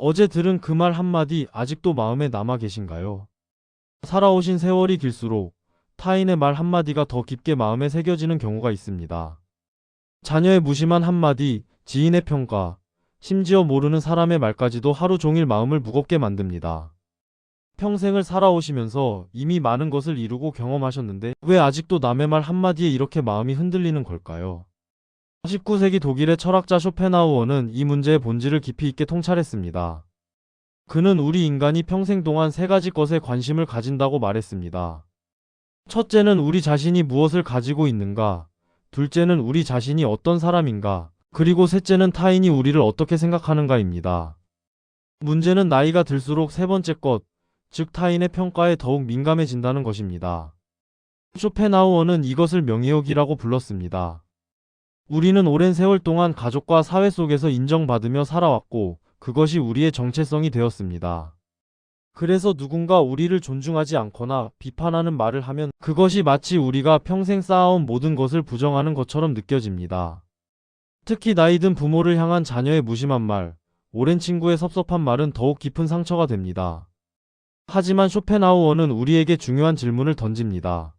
어제 들은 그 말 한마디 아직도 마음에 남아 계신가요? 살아오신 세월이 길수록 타인의 말 한마디가 더 깊게 마음에 새겨지는 경우가 있습니다. 자녀의 무심한 한마디, 지인의 평가, 심지어 모르는 사람의 말까지도 하루 종일 마음을 무겁게 만듭니다. 평생을 살아오시면서 이미 많은 것을 이루고 경험하셨는데 왜 아직도 남의 말 한마디에 이렇게 마음이 흔들리는 걸까요? 19세기 독일의 철학자 쇼펜하우어는 이 문제의 본질을 깊이 있게 통찰했습니다. 그는 우리 인간이 평생 동안 세 가지 것에 관심을 가진다고 말했습니다. 첫째는 우리 자신이 무엇을 가지고 있는가, 둘째는 우리 자신이 어떤 사람인가, 그리고 셋째는 타인이 우리를 어떻게 생각하는가입니다. 문제는 나이가 들수록 세 번째 것, 즉 타인의 평가에 더욱 민감해진다는 것입니다. 쇼펜하우어는 이것을 명예욕이라고 불렀습니다. 우리는 오랜 세월 동안 가족과 사회 속에서 인정받으며 살아왔고 그것이 우리의 정체성이 되었습니다. 그래서 누군가 우리를 존중하지 않거나 비판하는 말을 하면 그것이 마치 우리가 평생 쌓아온 모든 것을 부정하는 것처럼 느껴집니다. 특히 나이 든 부모를 향한 자녀의 무심한 말, 오랜 친구의 섭섭한 말은 더욱 깊은 상처가 됩니다. 하지만 쇼펜하우어는 우리에게 중요한 질문을 던집니다.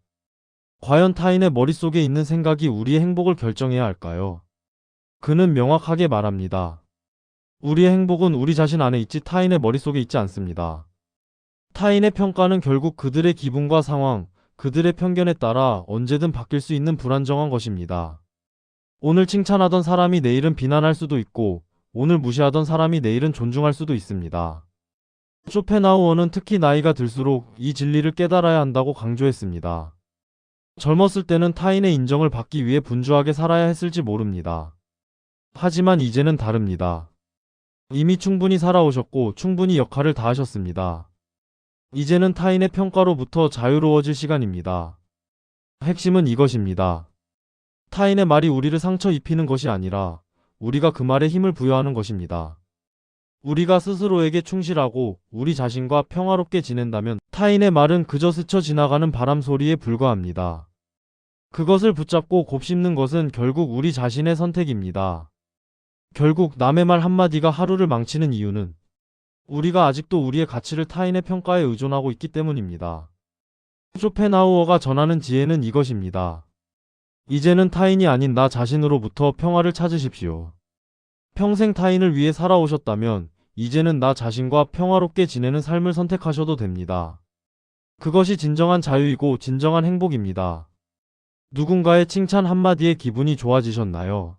과연 타인의 머릿속에 있는 생각이 우리의 행복을 결정해야 할까요? 그는 명확하게 말합니다. 우리의 행복은 우리 자신 안에 있지 타인의 머릿속에 있지 않습니다. 타인의 평가는 결국 그들의 기분과 상황, 그들의 편견에 따라 언제든 바뀔 수 있는 불안정한 것입니다. 오늘 칭찬하던 사람이 내일은 비난할 수도 있고, 오늘 무시하던 사람이 내일은 존중할 수도 있습니다. 쇼펜하우어는 특히 나이가 들수록 이 진리를 깨달아야 한다고 강조했습니다. 젊었을 때는 타인의 인정을 받기 위해 분주하게 살아야 했을지 모릅니다. 하지만 이제는 다릅니다. 이미 충분히 살아오셨고 충분히 역할을 다하셨습니다. 이제는 타인의 평가로부터 자유로워질 시간입니다. 핵심은 이것입니다. 타인의 말이 우리를 상처 입히는 것이 아니라 우리가 그 말에 힘을 부여하는 것입니다. 우리가 스스로에게 충실하고 우리 자신과 평화롭게 지낸다면 타인의 말은 그저 스쳐 지나가는 바람 소리에 불과합니다. 그것을 붙잡고 곱씹는 것은 결국 우리 자신의 선택입니다. 결국 남의 말 한마디가 하루를 망치는 이유는 우리가 아직도 우리의 가치를 타인의 평가에 의존하고 있기 때문입니다. 쇼펜하우어가 전하는 지혜는 이것입니다. 이제는 타인이 아닌 나 자신으로부터 평화를 찾으십시오. 평생 타인을 위해 살아오셨다면 이제는 나 자신과 평화롭게 지내는 삶을 선택하셔도 됩니다. 그것이 진정한 자유이고 진정한 행복입니다. 누군가의 칭찬 한마디에 기분이 좋아지셨나요?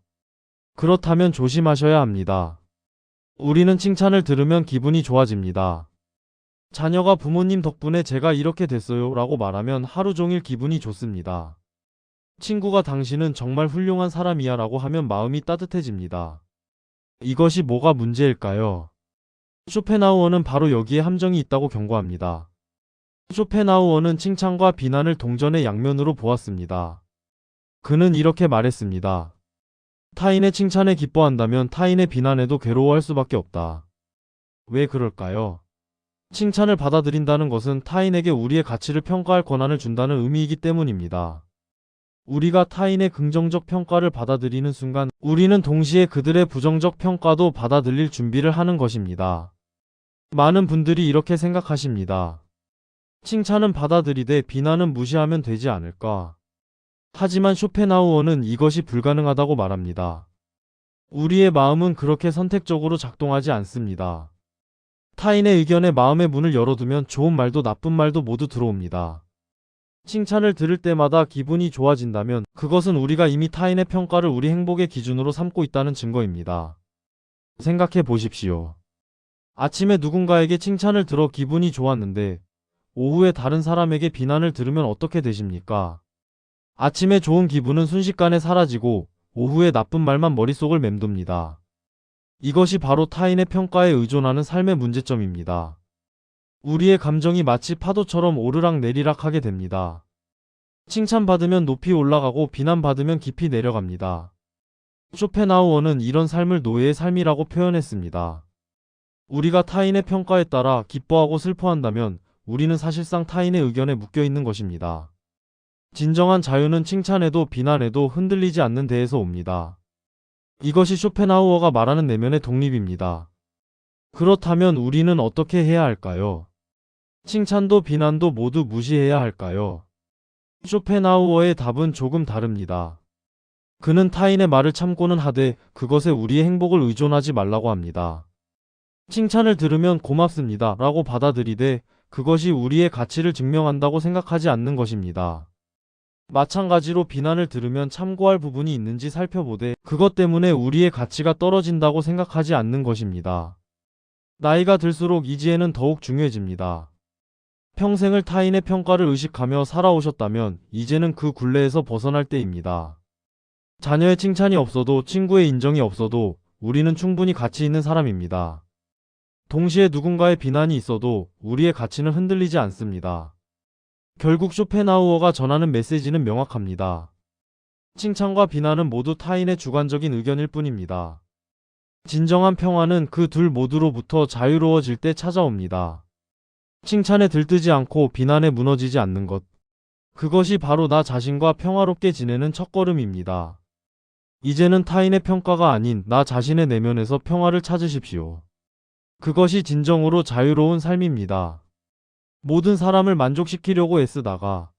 그렇다면 조심하셔야 합니다. 우리는 칭찬을 들으면 기분이 좋아집니다. 자녀가 부모님 덕분에 제가 이렇게 됐어요 라고 말하면 하루 종일 기분이 좋습니다. 친구가 당신은 정말 훌륭한 사람이야 라고 하면 마음이 따뜻해집니다. 이것이 뭐가 문제일까요? 쇼펜하우어는 바로 여기에 함정이 있다고 경고합니다. 쇼펜하우어는 칭찬과 비난을 동전의 양면으로 보았습니다. 그는 이렇게 말했습니다. 타인의 칭찬에 기뻐한다면 타인의 비난에도 괴로워할 수밖에 없다. 왜 그럴까요? 칭찬을 받아들인다는 것은 타인에게 우리의 가치를 평가할 권한을 준다는 의미이기 때문입니다. 우리가 타인의 긍정적 평가를 받아들이는 순간 우리는 동시에 그들의 부정적 평가도 받아들일 준비를 하는 것입니다. 많은 분들이 이렇게 생각하십니다. 칭찬은 받아들이되 비난은 무시하면 되지 않을까? 하지만 쇼펜하우어는 이것이 불가능하다고 말합니다. 우리의 마음은 그렇게 선택적으로 작동하지 않습니다. 타인의 의견에 마음의 문을 열어두면 좋은 말도 나쁜 말도 모두 들어옵니다. 칭찬을 들을 때마다 기분이 좋아진다면 그것은 우리가 이미 타인의 평가를 우리 행복의 기준으로 삼고 있다는 증거입니다. 생각해 보십시오. 아침에 누군가에게 칭찬을 들어 기분이 좋았는데 오후에 다른 사람에게 비난을 들으면 어떻게 되십니까? 아침에 좋은 기분은 순식간에 사라지고 오후에 나쁜 말만 머릿속을 맴돕니다. 이것이 바로 타인의 평가에 의존하는 삶의 문제점입니다. 우리의 감정이 마치 파도처럼 오르락내리락 하게 됩니다. 칭찬받으면 높이 올라가고 비난받으면 깊이 내려갑니다. 쇼펜하우어는 이런 삶을 노예의 삶이라고 표현했습니다. 우리가 타인의 평가에 따라 기뻐하고 슬퍼한다면 우리는 사실상 타인의 의견에 묶여 있는 것입니다. 진정한 자유는 칭찬에도 비난에도 흔들리지 않는 데에서 옵니다. 이것이 쇼펜하우어가 말하는 내면의 독립입니다. 그렇다면 우리는 어떻게 해야 할까요? 칭찬도 비난도 모두 무시해야 할까요? 쇼펜하우어의 답은 조금 다릅니다. 그는 타인의 말을 참고는 하되 그것에 우리의 행복을 의존하지 말라고 합니다. 칭찬을 들으면 고맙습니다 라고 받아들이되 그것이 우리의 가치를 증명한다고 생각하지 않는 것입니다. 마찬가지로 비난을 들으면 참고할 부분이 있는지 살펴보되 그것 때문에 우리의 가치가 떨어진다고 생각하지 않는 것입니다. 나이가 들수록 이 지혜는 더욱 중요해집니다. 평생을 타인의 평가를 의식하며 살아오셨다면 이제는 그 굴레에서 벗어날 때입니다. 자녀의 칭찬이 없어도 친구의 인정이 없어도 우리는 충분히 가치 있는 사람입니다. 동시에 누군가의 비난이 있어도 우리의 가치는 흔들리지 않습니다. 결국 쇼펜하우어가 전하는 메시지는 명확합니다. 칭찬과 비난은 모두 타인의 주관적인 의견일 뿐입니다. 진정한 평화는 그 둘 모두로부터 자유로워질 때 찾아옵니다. 칭찬에 들뜨지 않고 비난에 무너지지 않는 것. 그것이 바로 나 자신과 평화롭게 지내는 첫걸음입니다. 이제는 타인의 평가가 아닌 나 자신의 내면에서 평화를 찾으십시오. 그것이 진정으로 자유로운 삶입니다. 모든 사람을 만족시키려고 애쓰다가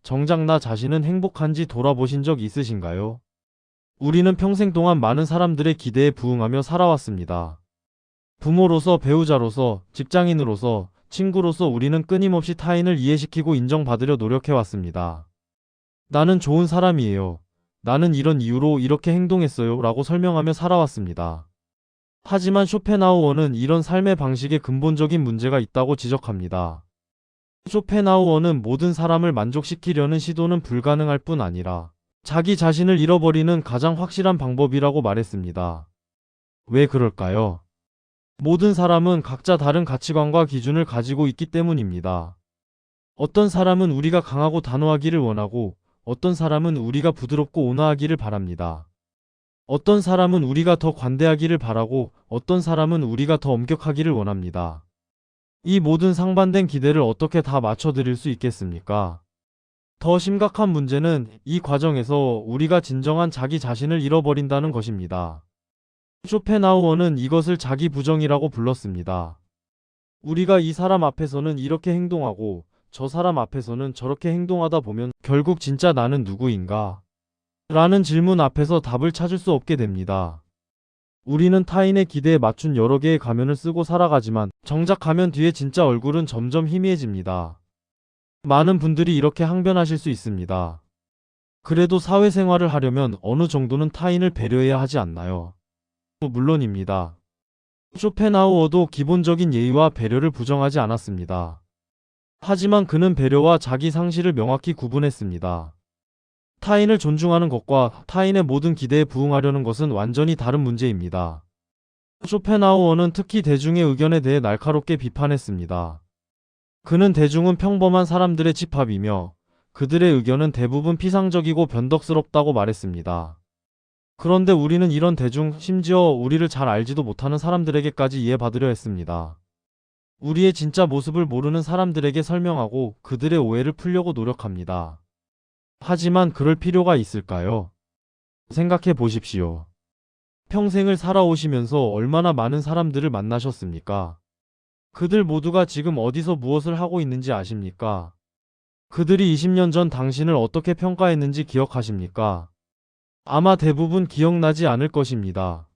정작 나 자신은 행복한지 돌아보신 적 있으신가요? 우리는 평생 동안 많은 사람들의 기대에 부응하며 살아왔습니다. 부모로서, 배우자로서, 직장인으로서, 친구로서 우리는 끊임없이 타인을 이해시키고 인정받으려 노력해왔습니다. 나는 좋은 사람이에요. 나는 이런 이유로 이렇게 행동했어요 라고 설명하며 살아왔습니다. 하지만 쇼펜하우어는 이런 삶의 방식에 근본적인 문제가 있다고 지적합니다. 쇼펜하우어는 모든 사람을 만족시키려는 시도는 불가능할 뿐 아니라 자기 자신을 잃어버리는 가장 확실한 방법이라고 말했습니다. 왜 그럴까요? 모든 사람은 각자 다른 가치관과 기준을 가지고 있기 때문입니다. 어떤 사람은 우리가 강하고 단호하기를 원하고 어떤 사람은 우리가 부드럽고 온화하기를 바랍니다. 어떤 사람은 우리가 더 관대하기를 바라고 어떤 사람은 우리가 더 엄격하기를 원합니다. 이 모든 상반된 기대를 어떻게 다 맞춰드릴 수 있겠습니까? 더 심각한 문제는 이 과정에서 우리가 진정한 자기 자신을 잃어버린다는 것입니다. 쇼펜하우어는 이것을 자기 부정이라고 불렀습니다. 우리가 이 사람 앞에서는 이렇게 행동하고 저 사람 앞에서는 저렇게 행동하다 보면 결국 진짜 나는 누구인가? 라는 질문 앞에서 답을 찾을 수 없게 됩니다. 우리는 타인의 기대에 맞춘 여러 개의 가면을 쓰고 살아가지만 정작 가면 뒤에 진짜 얼굴은 점점 희미해집니다. 많은 분들이 이렇게 항변하실 수 있습니다. 그래도 사회생활을 하려면 어느 정도는 타인을 배려해야 하지 않나요? 물론입니다. 쇼펜하우어도 기본적인 예의와 배려를 부정하지 않았습니다. 하지만 그는 배려와 자기 상실을 명확히 구분했습니다. 타인을 존중하는 것과 타인의 모든 기대에 부응하려는 것은 완전히 다른 문제입니다. 쇼펜하우어는 특히 대중의 의견에 대해 날카롭게 비판했습니다. 그는 대중은 평범한 사람들의 집합이며 그들의 의견은 대부분 피상적이고 변덕스럽다고 말했습니다. 그런데 우리는 이런 대중, 심지어 우리를 잘 알지도 못하는 사람들에게까지 이해받으려 했습니다. 우리의 진짜 모습을 모르는 사람들에게 설명하고 그들의 오해를 풀려고 노력합니다. 하지만 그럴 필요가 있을까요? 생각해 보십시오. 평생을 살아오시면서 얼마나 많은 사람들을 만나셨습니까? 그들 모두가 지금 어디서 무엇을 하고 있는지 아십니까? 그들이 20년 전 당신을 어떻게 평가했는지 기억하십니까? 아마 대부분 기억나지 않을 것입니다.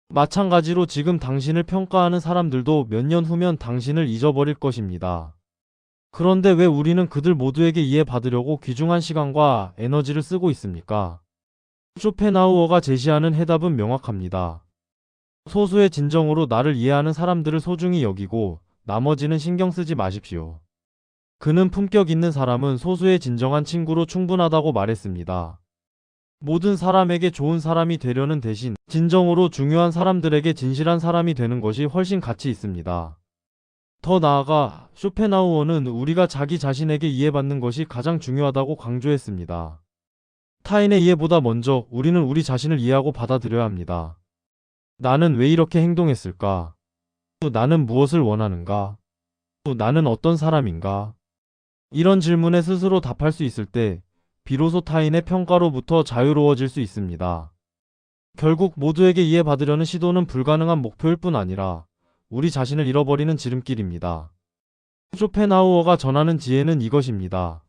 마찬가지로 지금 당신을 평가하는 사람들도 몇 년 후면 당신을 잊어버릴 것입니다. 그런데 왜 우리는 그들 모두에게 이해받으려고 귀중한 시간과 에너지를 쓰고 있습니까? 쇼펜하우어가 제시하는 해답은 명확합니다. 소수의 진정으로 나를 이해하는 사람들을 소중히 여기고 나머지는 신경 쓰지 마십시오. 그는 품격 있는 사람은 소수의 진정한 친구로 충분하다고 말했습니다. 모든 사람에게 좋은 사람이 되려는 대신 진정으로 중요한 사람들에게 진실한 사람이 되는 것이 훨씬 가치 있습니다. 더 나아가 쇼펜하우어는 우리가 자기 자신에게 이해받는 것이 가장 중요하다고 강조했습니다. 타인의 이해보다 먼저 우리는 우리 자신을 이해하고 받아들여야 합니다. 나는 왜 이렇게 행동했을까? 나는 무엇을 원하는가? 나는 어떤 사람인가? 이런 질문에 스스로 답할 수 있을 때 비로소 타인의 평가로부터 자유로워질 수 있습니다. 결국 모두에게 이해받으려는 시도는 불가능한 목표일 뿐 아니라 우리 자신을 잃어버리는 지름길입니다. 쇼펜하우어가 전하는 지혜는 이것입니다.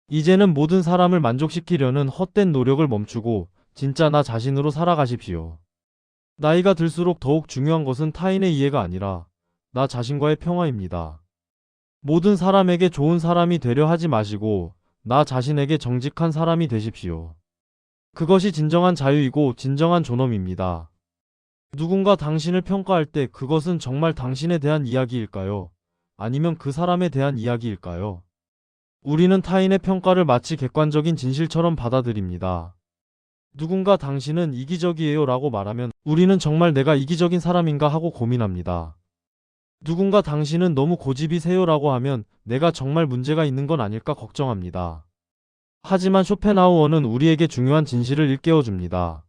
이제는 모든 사람을 만족시키려는 헛된 노력을 멈추고 진짜 나 자신으로 살아가십시오. 나이가 들수록 더욱 중요한 것은 타인의 이해가 아니라 나 자신과의 평화입니다. 모든 사람에게 좋은 사람이 되려 하지 마시고 나 자신에게 정직한 사람이 되십시오. 그것이 진정한 자유이고 진정한 존엄입니다. 누군가 당신을 평가할 때 그것은 정말 당신에 대한 이야기일까요? 아니면 그 사람에 대한 이야기일까요? 우리는 타인의 평가를 마치 객관적인 진실처럼 받아들입니다. 누군가 당신은 이기적이에요 라고 말하면 우리는 정말 내가 이기적인 사람인가 하고 고민합니다. 누군가 당신은 너무 고집이세요 라고 하면 내가 정말 문제가 있는 건 아닐까 걱정합니다. 하지만 쇼펜하우어는 우리에게 중요한 진실을 일깨워줍니다.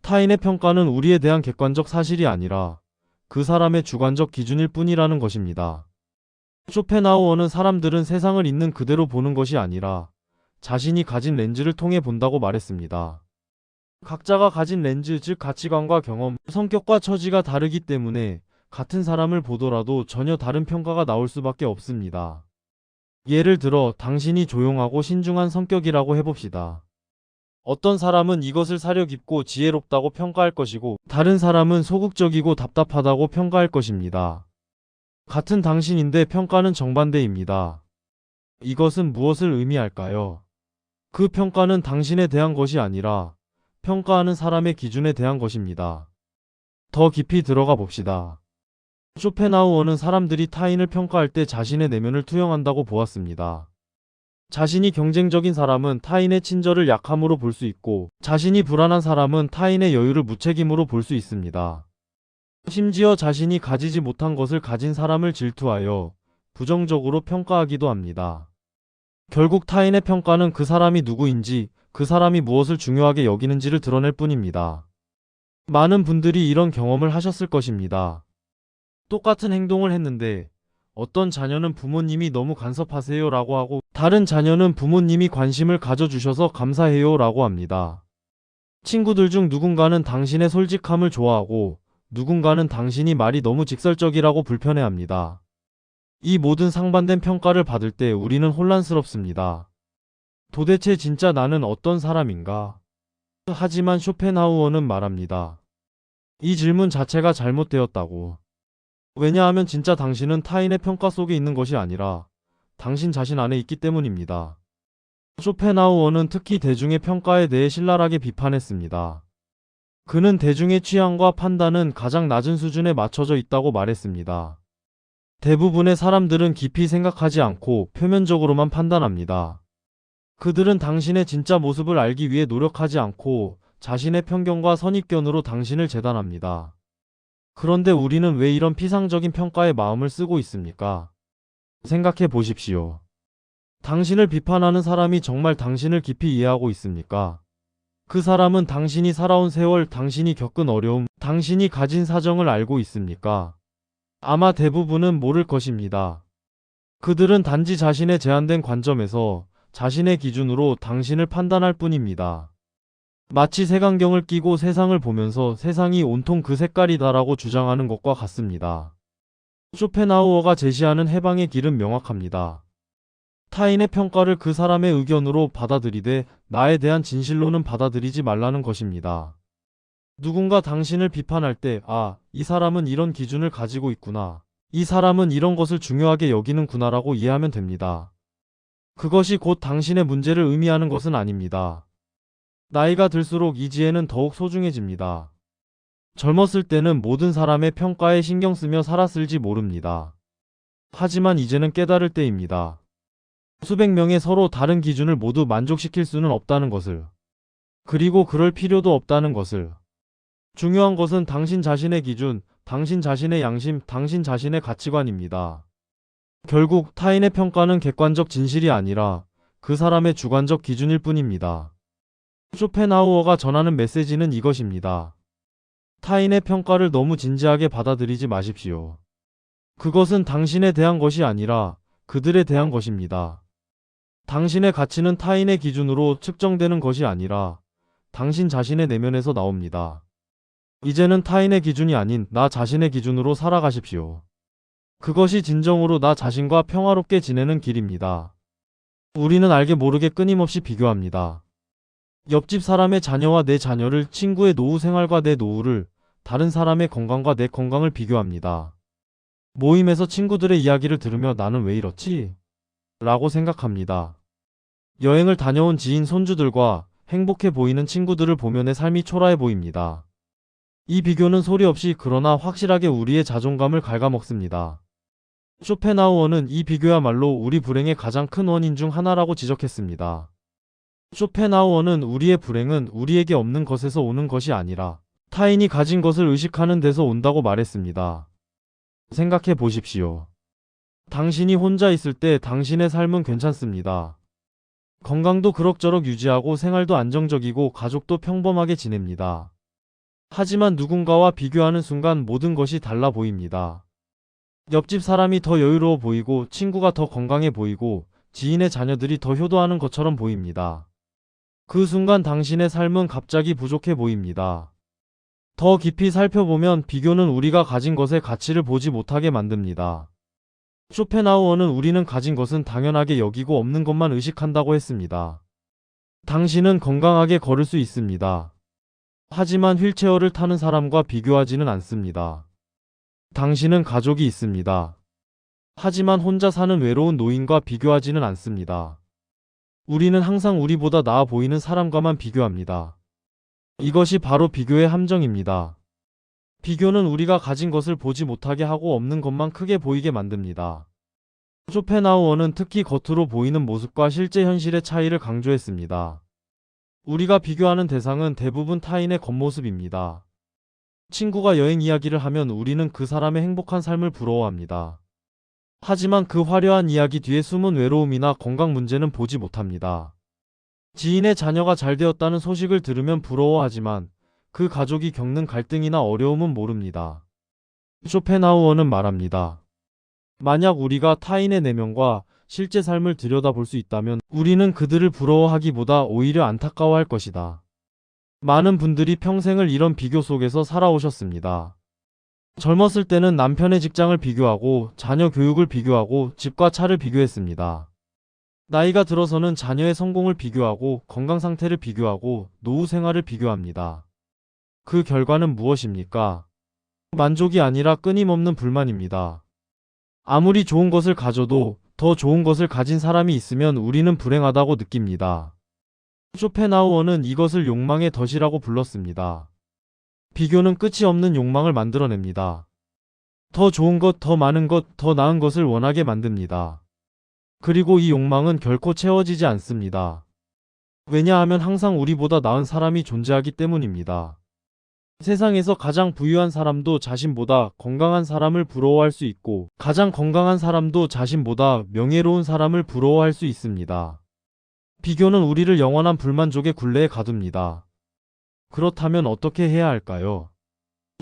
타인의 평가는 우리에 대한 객관적 사실이 아니라 그 사람의 주관적 기준일 뿐이라는 것입니다. 쇼펜하우어는 사람들은 세상을 있는 그대로 보는 것이 아니라 자신이 가진 렌즈를 통해 본다고 말했습니다. 각자가 가진 렌즈, 즉 가치관과 경험, 성격과 처지가 다르기 때문에 같은 사람을 보더라도 전혀 다른 평가가 나올 수밖에 없습니다. 예를 들어 당신이 조용하고 신중한 성격이라고 해봅시다. 어떤 사람은 이것을 사려 깊고 지혜롭다고 평가할 것이고 다른 사람은 소극적이고 답답하다고 평가할 것입니다. 같은 당신인데 평가는 정반대입니다. 이것은 무엇을 의미할까요? 그 평가는 당신에 대한 것이 아니라 평가하는 사람의 기준에 대한 것입니다. 더 깊이 들어가 봅시다. 쇼펜하우어는 사람들이 타인을 평가할 때 자신의 내면을 투영한다고 보았습니다. 자신이 경쟁적인 사람은 타인의 친절을 약함으로 볼 수 있고 자신이 불안한 사람은 타인의 여유를 무책임으로 볼 수 있습니다. 심지어 자신이 가지지 못한 것을 가진 사람을 질투하여 부정적으로 평가하기도 합니다. 결국 타인의 평가는 그 사람이 누구인지, 그 사람이 무엇을 중요하게 여기는지를 드러낼 뿐입니다. 많은 분들이 이런 경험을 하셨을 것입니다. 똑같은 행동을 했는데 어떤 자녀는 부모님이 너무 간섭하세요 라고 하고 다른 자녀는 부모님이 관심을 가져주셔서 감사해요 라고 합니다. 친구들 중 누군가는 당신의 솔직함을 좋아하고 누군가는 당신이 말이 너무 직설적이라고 불편해합니다. 이 모든 상반된 평가를 받을 때 우리는 혼란스럽습니다. 도대체 진짜 나는 어떤 사람인가? 하지만 쇼펜하우어는 말합니다. 이 질문 자체가 잘못되었다고. 왜냐하면 진짜 당신은 타인의 평가 속에 있는 것이 아니라 당신 자신 안에 있기 때문입니다. 쇼펜하우어는 특히 대중의 평가에 대해 신랄하게 비판했습니다. 그는 대중의 취향과 판단은 가장 낮은 수준에 맞춰져 있다고 말했습니다. 대부분의 사람들은 깊이 생각하지 않고 표면적으로만 판단합니다. 그들은 당신의 진짜 모습을 알기 위해 노력하지 않고 자신의 편견과 선입견으로 당신을 재단합니다. 그런데 우리는 왜 이런 피상적인 평가에 마음을 쓰고 있습니까? 생각해 보십시오. 당신을 비판하는 사람이 정말 당신을 깊이 이해하고 있습니까? 그 사람은 당신이 살아온 세월, 당신이 겪은 어려움, 당신이 가진 사정을 알고 있습니까? 아마 대부분은 모를 것입니다. 그들은 단지 자신의 제한된 관점에서 자신의 기준으로 당신을 판단할 뿐입니다. 마치 색안경을 끼고 세상을 보면서 세상이 온통 그 색깔이다라고 주장하는 것과 같습니다. 쇼펜하우어가 제시하는 해방의 길은 명확합니다. 타인의 평가를 그 사람의 의견으로 받아들이되 나에 대한 진실로는 받아들이지 말라는 것입니다. 누군가 당신을 비판할 때, 이 사람은 이런 기준을 가지고 있구나. 이 사람은 이런 것을 중요하게 여기는구나라고 이해하면 됩니다. 그것이 곧 당신의 문제를 의미하는 것은 아닙니다. 나이가 들수록 이 지혜는 더욱 소중해집니다. 젊었을 때는 모든 사람의 평가에 신경 쓰며 살았을지 모릅니다. 하지만 이제는 깨달을 때입니다. 수백 명의 서로 다른 기준을 모두 만족시킬 수는 없다는 것을. 그리고 그럴 필요도 없다는 것을. 중요한 것은 당신 자신의 기준, 당신 자신의 양심, 당신 자신의 가치관입니다. 결국 타인의 평가는 객관적 진실이 아니라 그 사람의 주관적 기준일 뿐입니다. 쇼펜하우어가 전하는 메시지는 이것입니다. 타인의 평가를 너무 진지하게 받아들이지 마십시오. 그것은 당신에 대한 것이 아니라 그들에 대한 것입니다. 당신의 가치는 타인의 기준으로 측정되는 것이 아니라 당신 자신의 내면에서 나옵니다. 이제는 타인의 기준이 아닌 나 자신의 기준으로 살아가십시오. 그것이 진정으로 나 자신과 평화롭게 지내는 길입니다. 우리는 알게 모르게 끊임없이 비교합니다. 옆집 사람의 자녀와 내 자녀를, 친구의 노후 생활과 내 노후를, 다른 사람의 건강과 내 건강을 비교합니다. 모임에서 친구들의 이야기를 들으며 나는 왜 이렇지? 라고 생각합니다. 여행을 다녀온 지인 손주들과 행복해 보이는 친구들을 보며 내 삶이 초라해 보입니다. 이 비교는 소리 없이 그러나 확실하게 우리의 자존감을 갉아먹습니다. 쇼펜하우어는 이 비교야말로 우리 불행의 가장 큰 원인 중 하나라고 지적했습니다. 쇼펜하우어는 우리의 불행은 우리에게 없는 것에서 오는 것이 아니라 타인이 가진 것을 의식하는 데서 온다고 말했습니다. 생각해 보십시오. 당신이 혼자 있을 때 당신의 삶은 괜찮습니다. 건강도 그럭저럭 유지하고 생활도 안정적이고 가족도 평범하게 지냅니다. 하지만 누군가와 비교하는 순간 모든 것이 달라 보입니다. 옆집 사람이 더 여유로워 보이고 친구가 더 건강해 보이고 지인의 자녀들이 더 효도하는 것처럼 보입니다. 그 순간 당신의 삶은 갑자기 부족해 보입니다. 더 깊이 살펴보면 비교는 우리가 가진 것의 가치를 보지 못하게 만듭니다. 쇼펜하우어는 우리는 가진 것은 당연하게 여기고 없는 것만 의식한다고 했습니다. 당신은 건강하게 걸을 수 있습니다. 하지만 휠체어를 타는 사람과 비교하지는 않습니다. 당신은 가족이 있습니다. 하지만 혼자 사는 외로운 노인과 비교하지는 않습니다. 우리는 항상 우리보다 나아 보이는 사람과만 비교합니다. 이것이 바로 비교의 함정입니다. 비교는 우리가 가진 것을 보지 못하게 하고 없는 것만 크게 보이게 만듭니다. 쇼펜하우어는 특히 겉으로 보이는 모습과 실제 현실의 차이를 강조했습니다. 우리가 비교하는 대상은 대부분 타인의 겉모습입니다. 친구가 여행 이야기를 하면 우리는 그 사람의 행복한 삶을 부러워합니다. 하지만 그 화려한 이야기 뒤에 숨은 외로움이나 건강 문제는 보지 못합니다. 지인의 자녀가 잘 되었다는 소식을 들으면 부러워하지만 그 가족이 겪는 갈등이나 어려움은 모릅니다. 쇼펜하우어는 말합니다. 만약 우리가 타인의 내면과 실제 삶을 들여다볼 수 있다면 우리는 그들을 부러워하기보다 오히려 안타까워할 것이다. 많은 분들이 평생을 이런 비교 속에서 살아오셨습니다. 젊었을 때는 남편의 직장을 비교하고 자녀 교육을 비교하고 집과 차를 비교했습니다. 나이가 들어서는 자녀의 성공을 비교하고 건강 상태를 비교하고 노후 생활을 비교합니다. 그 결과는 무엇입니까? 만족이 아니라 끊임없는 불만입니다. 아무리 좋은 것을 가져도 더 좋은 것을 가진 사람이 있으면 우리는 불행하다고 느낍니다. 쇼펜하우어는 이것을 욕망의 덫이라고 불렀습니다. 비교는 끝이 없는 욕망을 만들어냅니다. 더 좋은 것, 더 많은 것, 더 나은 것을 원하게 만듭니다. 그리고 이 욕망은 결코 채워지지 않습니다. 왜냐하면 항상 우리보다 나은 사람이 존재하기 때문입니다. 세상에서 가장 부유한 사람도 자신보다 건강한 사람을 부러워할 수 있고 가장 건강한 사람도 자신보다 명예로운 사람을 부러워할 수 있습니다. 비교는 우리를 영원한 불만족의 굴레에 가둡니다. 그렇다면 어떻게 해야 할까요?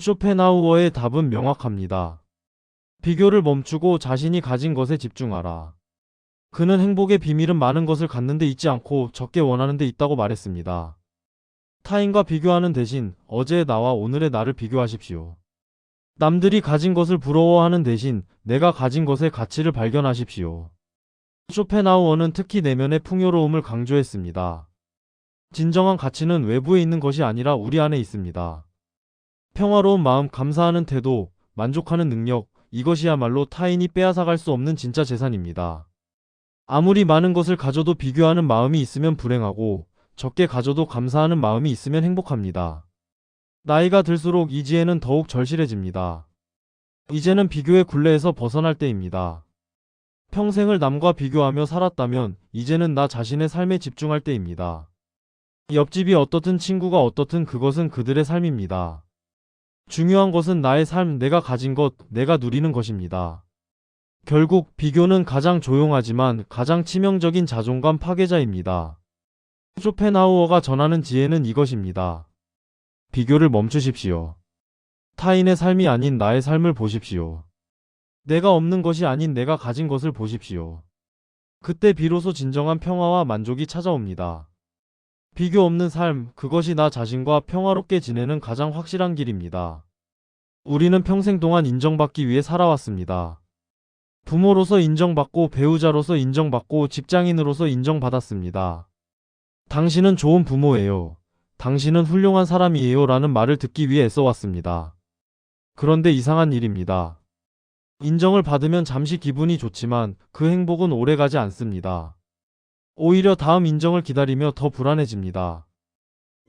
쇼펜하우어의 답은 명확합니다. 비교를 멈추고 자신이 가진 것에 집중하라. 그는 행복의 비밀은 많은 것을 갖는데 있지 않고 적게 원하는 데 있다고 말했습니다. 타인과 비교하는 대신 어제의 나와 오늘의 나를 비교하십시오. 남들이 가진 것을 부러워하는 대신 내가 가진 것의 가치를 발견하십시오. 쇼펜하우어는 특히 내면의 풍요로움을 강조했습니다. 진정한 가치는 외부에 있는 것이 아니라 우리 안에 있습니다. 평화로운 마음, 감사하는 태도, 만족하는 능력, 이것이야말로 타인이 빼앗아갈 수 없는 진짜 재산입니다. 아무리 많은 것을 가져도 비교하는 마음이 있으면 불행하고 적게 가져도 감사하는 마음이 있으면 행복합니다. 나이가 들수록 이 지혜는 더욱 절실해집니다. 이제는 비교의 굴레에서 벗어날 때입니다. 평생을 남과 비교하며 살았다면 이제는 나 자신의 삶에 집중할 때입니다. 옆집이 어떻든 친구가 어떻든 그것은 그들의 삶입니다. 중요한 것은 나의 삶, 내가 가진 것, 내가 누리는 것입니다. 결국 비교는 가장 조용하지만 가장 치명적인 자존감 파괴자입니다. 쇼펜하우어가 전하는 지혜는 이것입니다. 비교를 멈추십시오. 타인의 삶이 아닌 나의 삶을 보십시오. 내가 없는 것이 아닌 내가 가진 것을 보십시오. 그때 비로소 진정한 평화와 만족이 찾아옵니다. 비교 없는 삶, 그것이 나 자신과 평화롭게 지내는 가장 확실한 길입니다. 우리는 평생 동안 인정받기 위해 살아왔습니다. 부모로서 인정받고 배우자로서 인정받고 직장인으로서 인정받았습니다. 당신은 좋은 부모예요. 당신은 훌륭한 사람이에요 라는 말을 듣기 위해 애써왔습니다. 그런데 이상한 일입니다. 인정을 받으면 잠시 기분이 좋지만 그 행복은 오래가지 않습니다. 오히려 다음 인정을 기다리며 더 불안해집니다.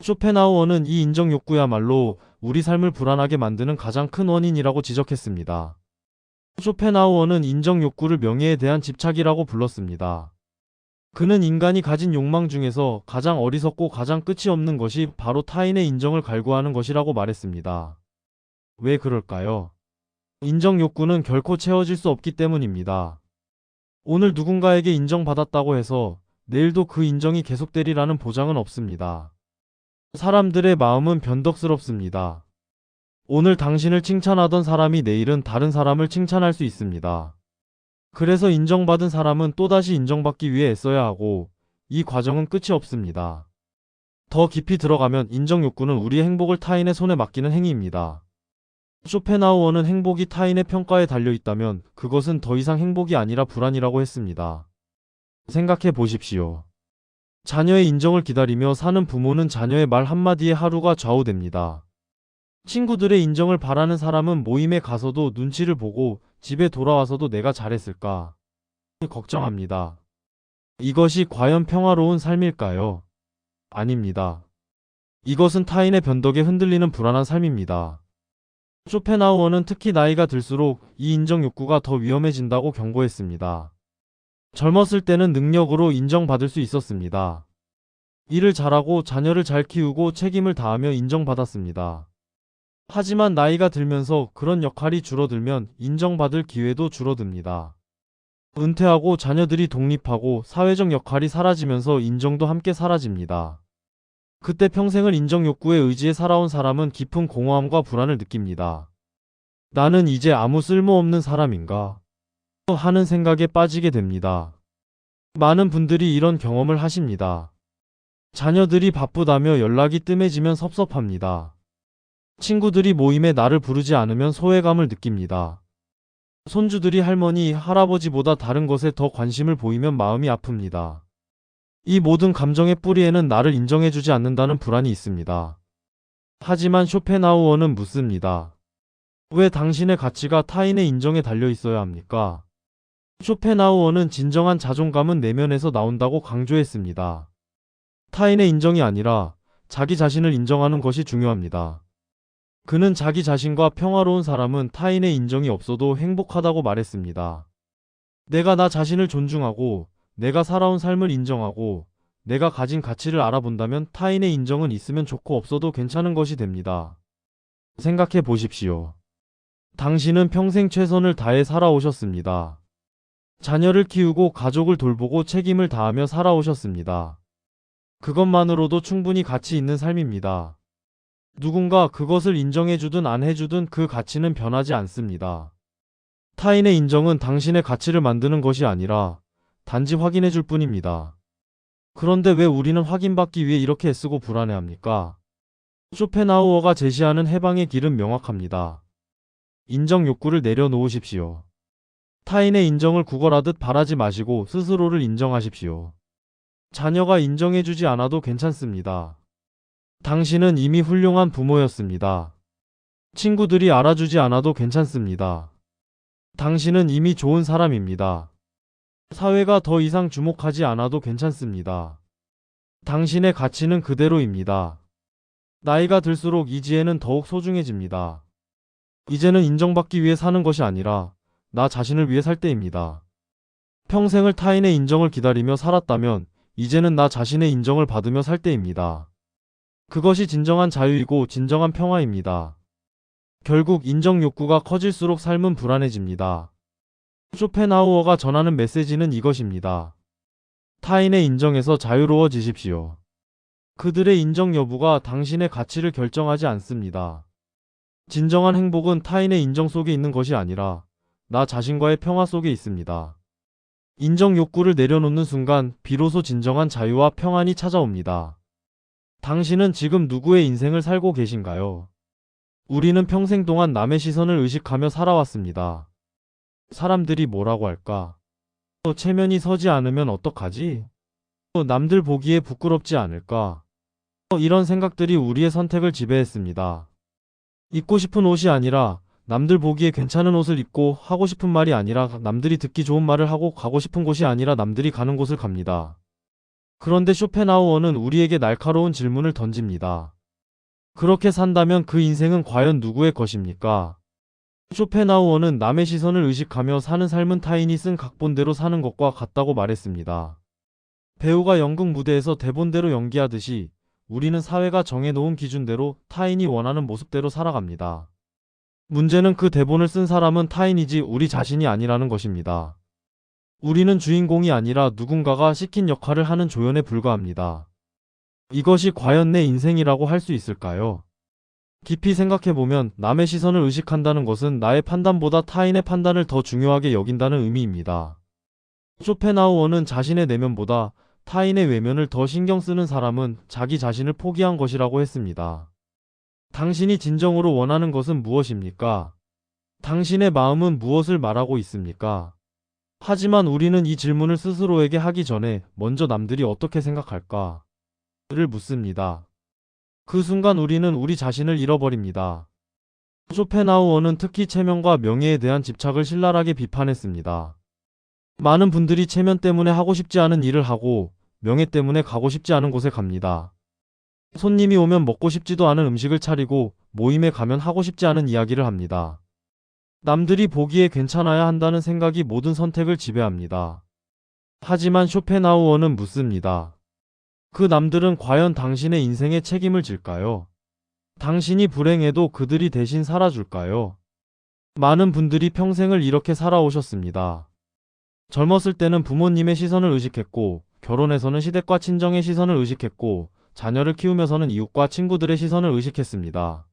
쇼펜하우어는 이 인정 욕구야말로 우리 삶을 불안하게 만드는 가장 큰 원인이라고 지적했습니다. 쇼펜하우어는 인정 욕구를 명예에 대한 집착이라고 불렀습니다. 그는 인간이 가진 욕망 중에서 가장 어리석고 가장 끝이 없는 것이 바로 타인의 인정을 갈구하는 것이라고 말했습니다. 왜 그럴까요? 인정 욕구는 결코 채워질 수 없기 때문입니다. 오늘 누군가에게 인정받았다고 해서 내일도 그 인정이 계속되리라는 보장은 없습니다. 사람들의 마음은 변덕스럽습니다. 오늘 당신을 칭찬하던 사람이 내일은 다른 사람을 칭찬할 수 있습니다. 그래서 인정받은 사람은 또다시 인정받기 위해 애써야 하고 이 과정은 끝이 없습니다. 더 깊이 들어가면 인정 욕구는 우리의 행복을 타인의 손에 맡기는 행위입니다. 쇼펜하우어는 행복이 타인의 평가에 달려 있다면 그것은 더 이상 행복이 아니라 불안이라고 했습니다. 생각해 보십시오. 자녀의 인정을 기다리며 사는 부모는 자녀의 말 한마디에 하루가 좌우됩니다. 친구들의 인정을 바라는 사람은 모임에 가서도 눈치를 보고 집에 돌아와서도 내가 잘했을까 걱정합니다. 이것이 과연 평화로운 삶일까요? 아닙니다. 이것은 타인의 변덕에 흔들리는 불안한 삶입니다. 쇼펜하우어는 특히 나이가 들수록 이 인정 욕구가 더 위험해진다고 경고했습니다. 젊었을 때는 능력으로 인정받을 수 있었습니다. 일을 잘하고 자녀를 잘 키우고 책임을 다하며 인정받았습니다. 하지만 나이가 들면서 그런 역할이 줄어들면 인정받을 기회도 줄어듭니다. 은퇴하고 자녀들이 독립하고 사회적 역할이 사라지면서 인정도 함께 사라집니다. 그때 평생을 인정 욕구에 의지해 살아온 사람은 깊은 공허함과 불안을 느낍니다. 나는 이제 아무 쓸모없는 사람인가? 하는 생각에 빠지게 됩니다. 많은 분들이 이런 경험을 하십니다. 자녀들이 바쁘다며 연락이 뜸해지면 섭섭합니다. 친구들이 모임에 나를 부르지 않으면 소외감을 느낍니다. 손주들이 할머니, 할아버지보다 다른 것에 더 관심을 보이면 마음이 아픕니다. 이 모든 감정의 뿌리에는 나를 인정해주지 않는다는 불안이 있습니다. 하지만 쇼펜하우어는 묻습니다. 왜 당신의 가치가 타인의 인정에 달려 있어야 합니까? 쇼펜하우어는 진정한 자존감은 내면에서 나온다고 강조했습니다. 타인의 인정이 아니라 자기 자신을 인정하는 것이 중요합니다. 그는 자기 자신과 평화로운 사람은 타인의 인정이 없어도 행복하다고 말했습니다. 내가 나 자신을 존중하고 내가 살아온 삶을 인정하고 내가 가진 가치를 알아본다면 타인의 인정은 있으면 좋고 없어도 괜찮은 것이 됩니다. 생각해 보십시오. 당신은 평생 최선을 다해 살아오셨습니다. 자녀를 키우고 가족을 돌보고 책임을 다하며 살아오셨습니다. 그것만으로도 충분히 가치 있는 삶입니다. 누군가 그것을 인정해주든 안 해주든 그 가치는 변하지 않습니다. 타인의 인정은 당신의 가치를 만드는 것이 아니라 단지 확인해줄 뿐입니다. 그런데 왜 우리는 확인받기 위해 이렇게 애쓰고 불안해합니까? 쇼펜하우어가 제시하는 해방의 길은 명확합니다. 인정 욕구를 내려놓으십시오. 타인의 인정을 구걸하듯 바라지 마시고 스스로를 인정하십시오. 자녀가 인정해주지 않아도 괜찮습니다. 당신은 이미 훌륭한 부모였습니다. 친구들이 알아주지 않아도 괜찮습니다. 당신은 이미 좋은 사람입니다. 사회가 더 이상 주목하지 않아도 괜찮습니다. 당신의 가치는 그대로입니다. 나이가 들수록 이 지혜는 더욱 소중해집니다. 이제는 인정받기 위해 사는 것이 아니라 나 자신을 위해 살 때입니다. 평생을 타인의 인정을 기다리며 살았다면 이제는 나 자신의 인정을 받으며 살 때입니다. 그것이 진정한 자유이고 진정한 평화입니다. 결국 인정 욕구가 커질수록 삶은 불안해집니다. 쇼펜하우어가 전하는 메시지는 이것입니다. 타인의 인정에서 자유로워지십시오. 그들의 인정 여부가 당신의 가치를 결정하지 않습니다. 진정한 행복은 타인의 인정 속에 있는 것이 아니라 나 자신과의 평화 속에 있습니다. 인정 욕구를 내려놓는 순간 비로소 진정한 자유와 평안이 찾아옵니다. 당신은 지금 누구의 인생을 살고 계신가요? 우리는 평생 동안 남의 시선을 의식하며 살아왔습니다. 사람들이 뭐라고 할까? 체면이 서지 않으면 어떡하지? 남들 보기에 부끄럽지 않을까? 이런 생각들이 우리의 선택을 지배했습니다. 입고 싶은 옷이 아니라 남들 보기에 괜찮은 옷을 입고, 하고 싶은 말이 아니라 남들이 듣기 좋은 말을 하고, 가고 싶은 곳이 아니라 남들이 가는 곳을 갑니다. 그런데 쇼펜하우어는 우리에게 날카로운 질문을 던집니다. 그렇게 산다면 그 인생은 과연 누구의 것입니까? 쇼펜하우어는 남의 시선을 의식하며 사는 삶은 타인이 쓴 각본대로 사는 것과 같다고 말했습니다. 배우가 연극 무대에서 대본대로 연기하듯이 우리는 사회가 정해놓은 기준대로 타인이 원하는 모습대로 살아갑니다. 문제는 그 대본을 쓴 사람은 타인이지 우리 자신이 아니라는 것입니다. 우리는 주인공이 아니라 누군가가 시킨 역할을 하는 조연에 불과합니다. 이것이 과연 내 인생이라고 할 수 있을까요? 깊이 생각해보면 남의 시선을 의식한다는 것은 나의 판단보다 타인의 판단을 더 중요하게 여긴다는 의미입니다. 쇼펜하우어는 자신의 내면보다 타인의 외면을 더 신경 쓰는 사람은 자기 자신을 포기한 것이라고 했습니다. 당신이 진정으로 원하는 것은 무엇입니까? 당신의 마음은 무엇을 말하고 있습니까? 하지만 우리는 이 질문을 스스로에게 하기 전에 먼저 남들이 어떻게 생각할까? 를 묻습니다. 그 순간 우리는 우리 자신을 잃어버립니다. 쇼펜하우어는 특히 체면과 명예에 대한 집착을 신랄하게 비판했습니다. 많은 분들이 체면 때문에 하고 싶지 않은 일을 하고 명예 때문에 가고 싶지 않은 곳에 갑니다. 손님이 오면 먹고 싶지도 않은 음식을 차리고 모임에 가면 하고 싶지 않은 이야기를 합니다. 남들이 보기에 괜찮아야 한다는 생각이 모든 선택을 지배합니다. 하지만 쇼펜하우어는 묻습니다. 그 남들은 과연 당신의 인생에 책임을 질까요? 당신이 불행해도 그들이 대신 살아줄까요? 많은 분들이 평생을 이렇게 살아오셨습니다. 젊었을 때는 부모님의 시선을 의식했고, 결혼해서는 시댁과 친정의 시선을 의식했고, 자녀를 키우면서는 이웃과 친구들의 시선을 의식했습니다.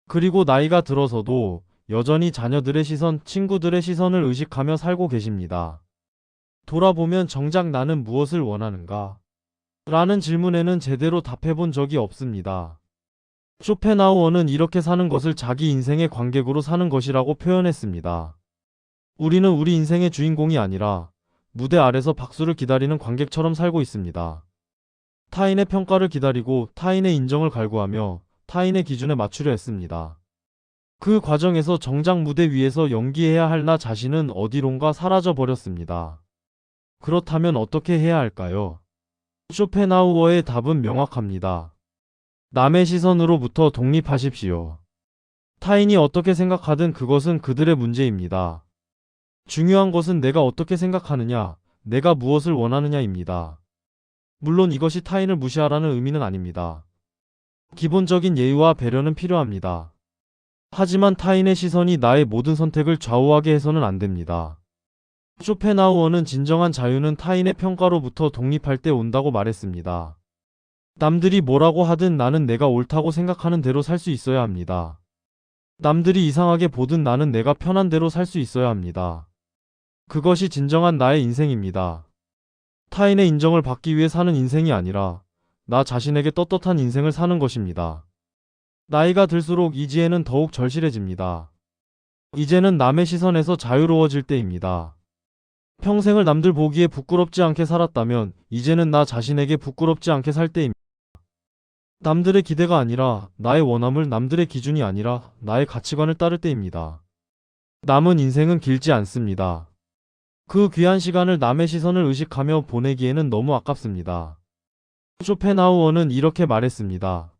그리고 나이가 들어서도 여전히 자녀들의 시선, 친구들의 시선을 의식하며 살고 계십니다. 돌아보면 정작 나는 무엇을 원하는가? 라는 질문에는 제대로 답해본 적이 없습니다. 쇼펜하우어는 이렇게 사는 것을 자기 인생의 관객으로 사는 것이라고 표현했습니다. 우리는 우리 인생의 주인공이 아니라 무대 아래서 박수를 기다리는 관객처럼 살고 있습니다. 타인의 평가를 기다리고 타인의 인정을 갈구하며 타인의 기준에 맞추려 했습니다. 그 과정에서 정작 무대 위에서 연기해야 할 나 자신은 어디론가 사라져 버렸습니다. 그렇다면 어떻게 해야 할까요? 쇼펜하우어의 답은 명확합니다. 남의 시선으로부터 독립하십시오. 타인이 어떻게 생각하든 그것은 그들의 문제입니다. 중요한 것은 내가 어떻게 생각하느냐, 내가 무엇을 원하느냐입니다. 물론 이것이 타인을 무시하라는 의미는 아닙니다. 기본적인 예의와 배려는 필요합니다. 하지만 타인의 시선이 나의 모든 선택을 좌우하게 해서는 안 됩니다. 쇼펜하우어는 진정한 자유는 타인의 평가로부터 독립할 때 온다고 말했습니다. 남들이 뭐라고 하든 나는 내가 옳다고 생각하는 대로 살 수 있어야 합니다. 남들이 이상하게 보든 나는 내가 편한 대로 살 수 있어야 합니다. 그것이 진정한 나의 인생입니다. 타인의 인정을 받기 위해 사는 인생이 아니라 나 자신에게 떳떳한 인생을 사는 것입니다. 나이가 들수록 이 지혜는 더욱 절실해집니다. 이제는 남의 시선에서 자유로워질 때입니다. 평생을 남들 보기에 부끄럽지 않게 살았다면 이제는 나 자신에게 부끄럽지 않게 살 때입니다. 남들의 기대가 아니라 나의 원함을, 남들의 기준이 아니라 나의 가치관을 따를 때입니다. 남은 인생은 길지 않습니다. 그 귀한 시간을 남의 시선을 의식하며 보내기에는 너무 아깝습니다. 쇼펜하우어는 이렇게 말했습니다.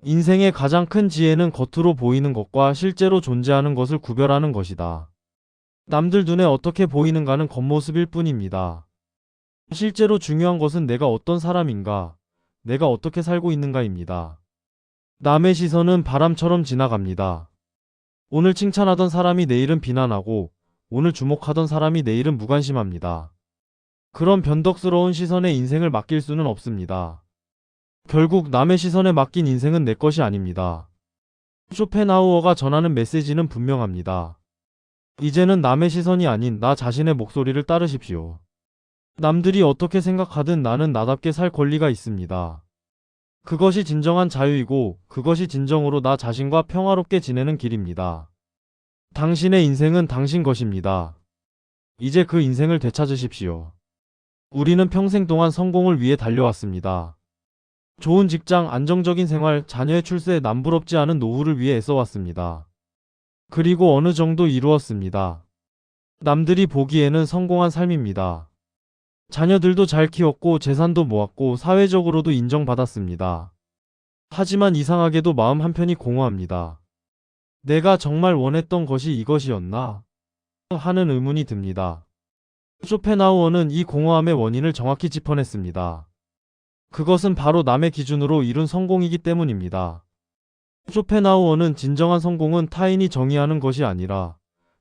인생의 가장 큰 지혜는 겉으로 보이는 것과 실제로 존재하는 것을 구별하는 것이다. 남들 눈에 어떻게 보이는가는 겉모습일 뿐입니다. 실제로 중요한 것은 내가 어떤 사람인가, 내가 어떻게 살고 있는가입니다. 남의 시선은 바람처럼 지나갑니다. 오늘 칭찬하던 사람이 내일은 비난하고, 오늘 주목하던 사람이 내일은 무관심합니다. 그런 변덕스러운 시선에 인생을 맡길 수는 없습니다. 결국 남의 시선에 맡긴 인생은 내 것이 아닙니다. 쇼펜하우어가 전하는 메시지는 분명합니다. 이제는 남의 시선이 아닌 나 자신의 목소리를 따르십시오. 남들이 어떻게 생각하든 나는 나답게 살 권리가 있습니다. 그것이 진정한 자유이고 그것이 진정으로 나 자신과 평화롭게 지내는 길입니다. 당신의 인생은 당신 것입니다. 이제 그 인생을 되찾으십시오. 우리는 평생 동안 성공을 위해 달려왔습니다. 좋은 직장, 안정적인 생활, 자녀의 출세에 남부럽지 않은 노후를 위해 애써왔습니다. 그리고 어느 정도 이루었습니다. 남들이 보기에는 성공한 삶입니다. 자녀들도 잘 키웠고 재산도 모았고 사회적으로도 인정받았습니다. 하지만 이상하게도 마음 한편이 공허합니다. 내가 정말 원했던 것이 이것이었나? 하는 의문이 듭니다. 쇼펜하우어는 이 공허함의 원인을 정확히 짚어냈습니다. 그것은 바로 남의 기준으로 이룬 성공이기 때문입니다. 쇼펜하우어는 진정한 성공은 타인이 정의하는 것이 아니라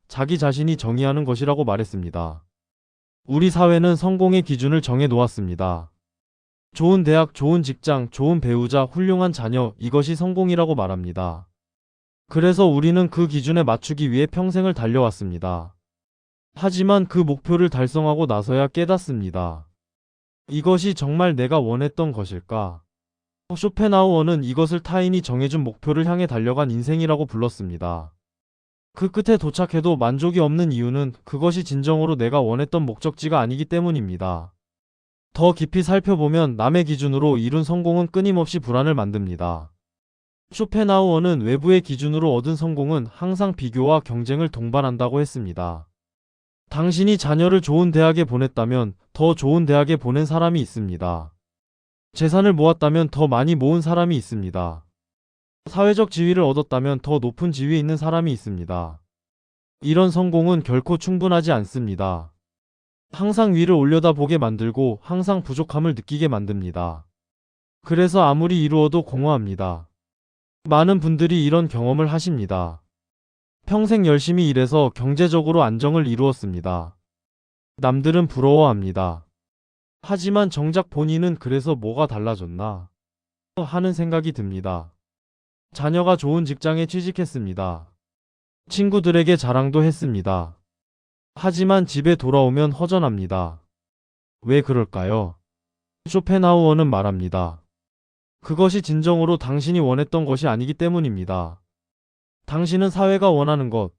자기 자신이 정의하는 것이라고 말했습니다. 우리 사회는 성공의 기준을 정해 놓았습니다. 좋은 대학, 좋은 직장, 좋은 배우자, 훌륭한 자녀, 이것이 성공이라고 말합니다. 그래서 우리는 그 기준에 맞추기 위해 평생을 달려왔습니다. 하지만 그 목표를 달성하고 나서야 깨닫습니다. 이것이 정말 내가 원했던 것일까? 쇼펜하우어는 이것을 타인이 정해준 목표를 향해 달려간 인생이라고 불렀습니다. 그 끝에 도착해도 만족이 없는 이유는 그것이 진정으로 내가 원했던 목적지가 아니기 때문입니다. 더 깊이 살펴보면 남의 기준으로 이룬 성공은 끊임없이 불안을 만듭니다. 쇼펜하우어는 외부의 기준으로 얻은 성공은 항상 비교와 경쟁을 동반한다고 했습니다. 당신이 자녀를 좋은 대학에 보냈다면 더 좋은 대학에 보낸 사람이 있습니다. 재산을 모았다면 더 많이 모은 사람이 있습니다. 사회적 지위를 얻었다면 더 높은 지위에 있는 사람이 있습니다. 이런 성공은 결코 충분하지 않습니다. 항상 위를 올려다보게 만들고 항상 부족함을 느끼게 만듭니다. 그래서 아무리 이루어도 공허합니다. 많은 분들이 이런 경험을 하십니다. 평생 열심히 일해서 경제적으로 안정을 이루었습니다. 남들은 부러워합니다. 하지만 정작 본인은 그래서 뭐가 달라졌나 하는 생각이 듭니다. 자녀가 좋은 직장에 취직했습니다. 친구들에게 자랑도 했습니다. 하지만 집에 돌아오면 허전합니다. 왜 그럴까요? 쇼펜하우어는 말합니다. 그것이 진정으로 당신이 원했던 것이 아니기 때문입니다. 당신은 사회가 원하는 것,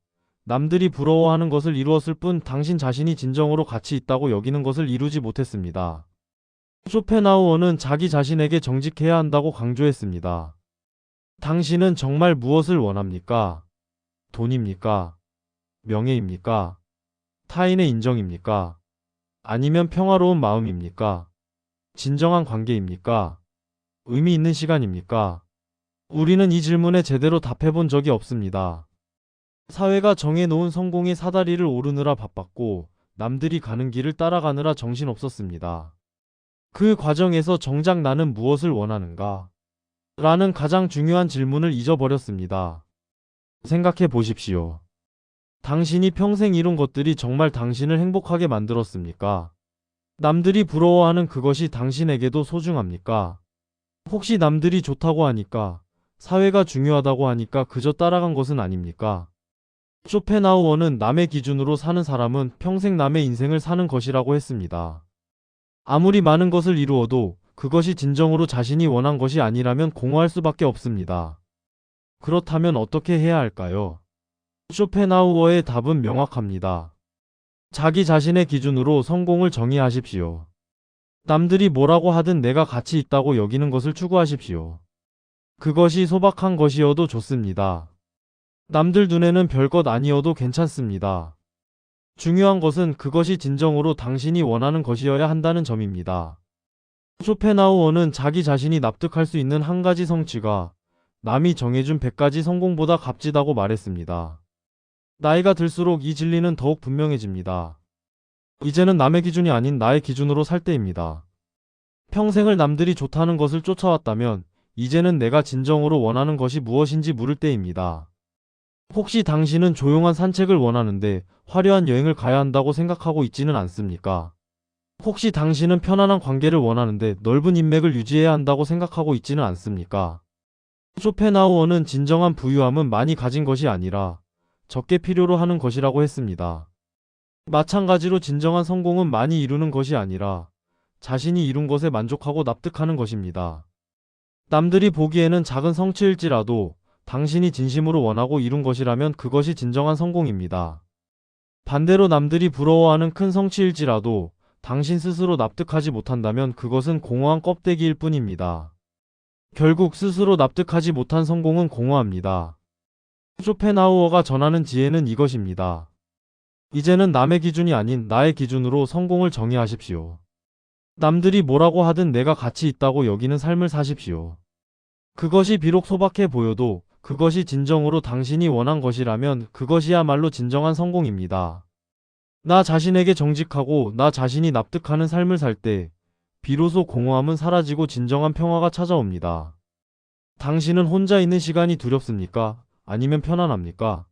남들이 부러워하는 것을 이루었을 뿐 당신 자신이 진정으로 가치 있다고 여기는 것을 이루지 못했습니다. 쇼펜하우어는 자기 자신에게 정직해야 한다고 강조했습니다. 당신은 정말 무엇을 원합니까? 돈입니까? 명예입니까? 타인의 인정입니까? 아니면 평화로운 마음입니까? 진정한 관계입니까? 의미 있는 시간입니까? 우리는 이 질문에 제대로 답해본 적이 없습니다. 사회가 정해놓은 성공의 사다리를 오르느라 바빴고 남들이 가는 길을 따라가느라 정신없었습니다. 그 과정에서 정작 나는 무엇을 원하는가? 라는 가장 중요한 질문을 잊어버렸습니다. 생각해 보십시오. 당신이 평생 이룬 것들이 정말 당신을 행복하게 만들었습니까? 남들이 부러워하는 그것이 당신에게도 소중합니까? 혹시 남들이 좋다고 하니까, 사회가 중요하다고 하니까 그저 따라간 것은 아닙니까? 쇼펜하우어는 남의 기준으로 사는 사람은 평생 남의 인생을 사는 것이라고 했습니다. 아무리 많은 것을 이루어도 그것이 진정으로 자신이 원한 것이 아니라면 공허할 수밖에 없습니다. 그렇다면 어떻게 해야 할까요? 쇼펜하우어의 답은 명확합니다. 자기 자신의 기준으로 성공을 정의하십시오. 남들이 뭐라고 하든 내가 가치 있다고 여기는 것을 추구하십시오. 그것이 소박한 것이어도 좋습니다. 남들 눈에는 별것 아니어도 괜찮습니다. 중요한 것은 그것이 진정으로 당신이 원하는 것이어야 한다는 점입니다. 쇼펜하우어는 자기 자신이 납득할 수 있는 한 가지 성취가 남이 정해준 100가지 성공보다 값지다고 말했습니다. 나이가 들수록 이 진리는 더욱 분명해집니다. 이제는 남의 기준이 아닌 나의 기준으로 살 때입니다. 평생을 남들이 좋다는 것을 쫓아왔다면 이제는 내가 진정으로 원하는 것이 무엇인지 물을 때입니다. 혹시 당신은 조용한 산책을 원하는데 화려한 여행을 가야 한다고 생각하고 있지는 않습니까? 혹시 당신은 편안한 관계를 원하는데 넓은 인맥을 유지해야 한다고 생각하고 있지는 않습니까? 쇼펜하우어는 진정한 부유함은 많이 가진 것이 아니라 적게 필요로 하는 것이라고 했습니다. 마찬가지로 진정한 성공은 많이 이루는 것이 아니라 자신이 이룬 것에 만족하고 납득하는 것입니다. 남들이 보기에는 작은 성취일지라도 당신이 진심으로 원하고 이룬 것이라면 그것이 진정한 성공입니다. 반대로 남들이 부러워하는 큰 성취일지라도 당신 스스로 납득하지 못한다면 그것은 공허한 껍데기일 뿐입니다. 결국 스스로 납득하지 못한 성공은 공허합니다. 쇼펜하우어가 전하는 지혜는 이것입니다. 이제는 남의 기준이 아닌 나의 기준으로 성공을 정의하십시오. 남들이 뭐라고 하든 내가 가치 있다고 여기는 삶을 사십시오. 그것이 비록 소박해 보여도 그것이 진정으로 당신이 원한 것이라면 그것이야말로 진정한 성공입니다. 나 자신에게 정직하고 나 자신이 납득하는 삶을 살 때 비로소 공허함은 사라지고 진정한 평화가 찾아옵니다. 당신은 혼자 있는 시간이 두렵습니까? 아니면 편안합니까?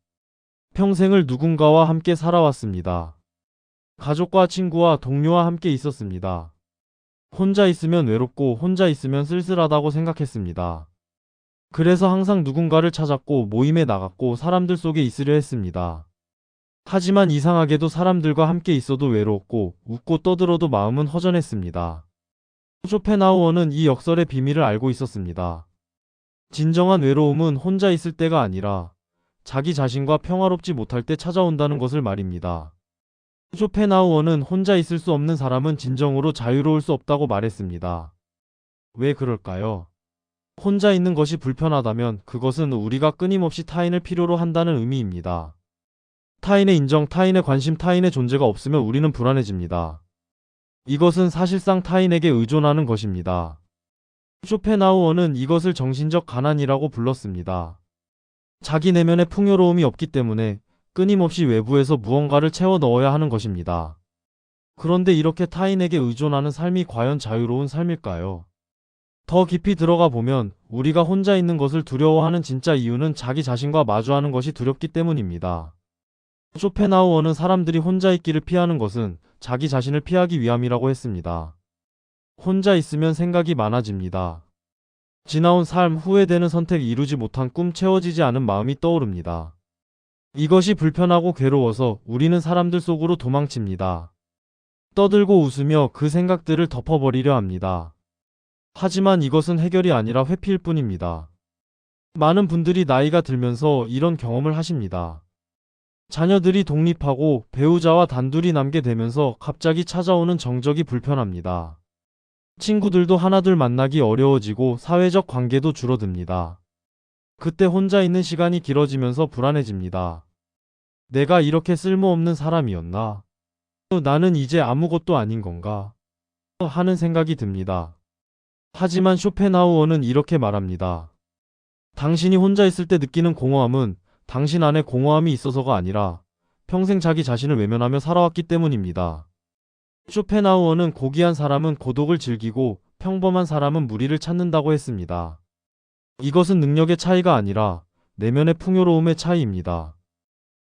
평생을 누군가와 함께 살아왔습니다. 가족과 친구와 동료와 함께 있었습니다. 혼자 있으면 외롭고 혼자 있으면 쓸쓸하다고 생각했습니다. 그래서 항상 누군가를 찾았고 모임에 나갔고 사람들 속에 있으려 했습니다. 하지만 이상하게도 사람들과 함께 있어도 외로웠고 웃고 떠들어도 마음은 허전했습니다. 쇼펜하우어는 이 역설의 비밀을 알고 있었습니다. 진정한 외로움은 혼자 있을 때가 아니라 자기 자신과 평화롭지 못할 때 찾아온다는 것을 말입니다. 쇼펜하우어는 혼자 있을 수 없는 사람은 진정으로 자유로울 수 없다고 말했습니다. 왜 그럴까요? 혼자 있는 것이 불편하다면 그것은 우리가 끊임없이 타인을 필요로 한다는 의미입니다. 타인의 인정, 타인의 관심, 타인의 존재가 없으면 우리는 불안해집니다. 이것은 사실상 타인에게 의존하는 것입니다. 쇼펜하우어는 이것을 정신적 가난이라고 불렀습니다. 자기 내면에 풍요로움이 없기 때문에 끊임없이 외부에서 무언가를 채워 넣어야 하는 것입니다. 그런데 이렇게 타인에게 의존하는 삶이 과연 자유로운 삶일까요? 더 깊이 들어가 보면 우리가 혼자 있는 것을 두려워하는 진짜 이유는 자기 자신과 마주하는 것이 두렵기 때문입니다. 쇼펜하우어는 사람들이 혼자 있기를 피하는 것은 자기 자신을 피하기 위함이라고 했습니다. 혼자 있으면 생각이 많아집니다. 지나온 삶, 후회되는 선택, 이루지 못한 꿈, 채워지지 않은 마음이 떠오릅니다. 이것이 불편하고 괴로워서 우리는 사람들 속으로 도망칩니다. 떠들고 웃으며 그 생각들을 덮어버리려 합니다. 하지만 이것은 해결이 아니라 회피일 뿐입니다. 많은 분들이 나이가 들면서 이런 경험을 하십니다. 자녀들이 독립하고 배우자와 단둘이 남게 되면서 갑자기 찾아오는 정적이 불편합니다. 친구들도 하나둘 만나기 어려워지고 사회적 관계도 줄어듭니다. 그때 혼자 있는 시간이 길어지면서 불안해집니다. 내가 이렇게 쓸모없는 사람이었나? 나는 이제 아무것도 아닌 건가? 하는 생각이 듭니다. 하지만 쇼펜하우어는 이렇게 말합니다. 당신이 혼자 있을 때 느끼는 공허함은 당신 안에 공허함이 있어서가 아니라 평생 자기 자신을 외면하며 살아왔기 때문입니다. 쇼펜하우어는 고귀한 사람은 고독을 즐기고 평범한 사람은 무리를 찾는다고 했습니다. 이것은 능력의 차이가 아니라 내면의 풍요로움의 차이입니다.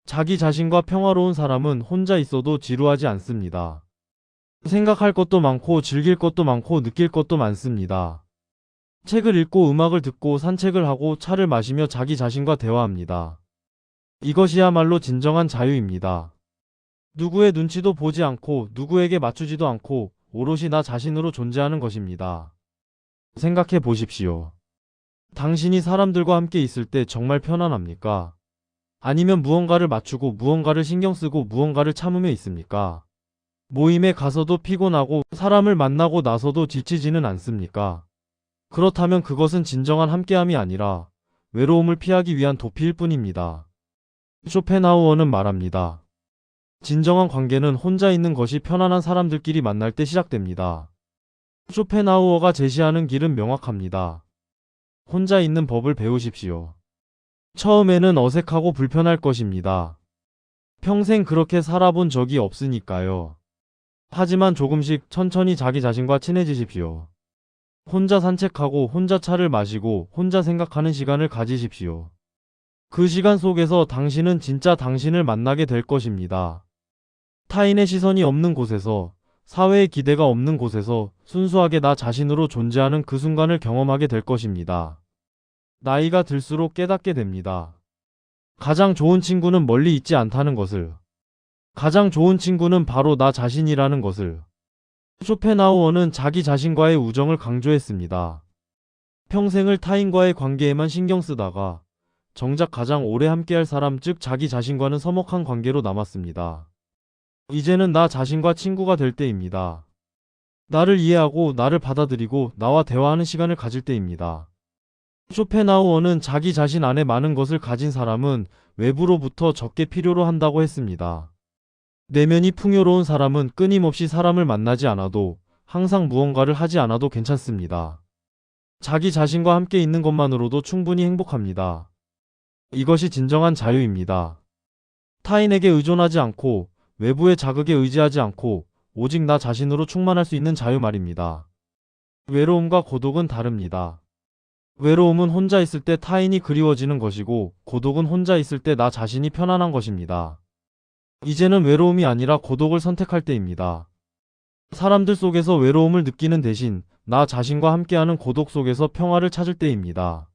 자기 자신과 평화로운 사람은 혼자 있어도 지루하지 않습니다. 생각할 것도 많고 즐길 것도 많고 느낄 것도 많습니다. 책을 읽고 음악을 듣고 산책을 하고 차를 마시며 자기 자신과 대화합니다. 이것이야말로 진정한 자유입니다. 누구의 눈치도 보지 않고 누구에게 맞추지도 않고 오롯이 나 자신으로 존재하는 것입니다. 생각해 보십시오. 당신이 사람들과 함께 있을 때 정말 편안합니까? 아니면 무언가를 맞추고 무언가를 신경 쓰고 무언가를 참으며 있습니까? 모임에 가서도 피곤하고 사람을 만나고 나서도 지치지는 않습니까? 그렇다면 그것은 진정한 함께함이 아니라 외로움을 피하기 위한 도피일 뿐입니다. 쇼펜하우어는 말합니다. 진정한 관계는 혼자 있는 것이 편안한 사람들끼리 만날 때 시작됩니다. 쇼펜하우어가 제시하는 길은 명확합니다. 혼자 있는 법을 배우십시오. 처음에는 어색하고 불편할 것입니다. 평생 그렇게 살아본 적이 없으니까요. 하지만 조금씩 천천히 자기 자신과 친해지십시오. 혼자 산책하고 혼자 차를 마시고 혼자 생각하는 시간을 가지십시오. 그 시간 속에서 당신은 진짜 당신을 만나게 될 것입니다. 타인의 시선이 없는 곳에서, 사회의 기대가 없는 곳에서 순수하게 나 자신으로 존재하는 그 순간을 경험하게 될 것입니다. 나이가 들수록 깨닫게 됩니다. 가장 좋은 친구는 멀리 있지 않다는 것을. 가장 좋은 친구는 바로 나 자신이라는 것을. 쇼펜하우어는 자기 자신과의 우정을 강조했습니다. 평생을 타인과의 관계에만 신경 쓰다가 정작 가장 오래 함께할 사람, 즉 자기 자신과는 서먹한 관계로 남았습니다. 이제는 나 자신과 친구가 될 때입니다. 나를 이해하고 나를 받아들이고 나와 대화하는 시간을 가질 때입니다. 쇼펜하우어는 자기 자신 안에 많은 것을 가진 사람은 외부로부터 적게 필요로 한다고 했습니다. 내면이 풍요로운 사람은 끊임없이 사람을 만나지 않아도, 항상 무언가를 하지 않아도 괜찮습니다. 자기 자신과 함께 있는 것만으로도 충분히 행복합니다. 이것이 진정한 자유입니다. 타인에게 의존하지 않고 외부의 자극에 의지하지 않고 오직 나 자신으로 충만할 수 있는 자유 말입니다. 외로움과 고독은 다릅니다. 외로움은 혼자 있을 때 타인이 그리워지는 것이고, 고독은 혼자 있을 때 나 자신이 편안한 것입니다. 이제는 외로움이 아니라 고독을 선택할 때입니다. 사람들 속에서 외로움을 느끼는 대신 나 자신과 함께하는 고독 속에서 평화를 찾을 때입니다.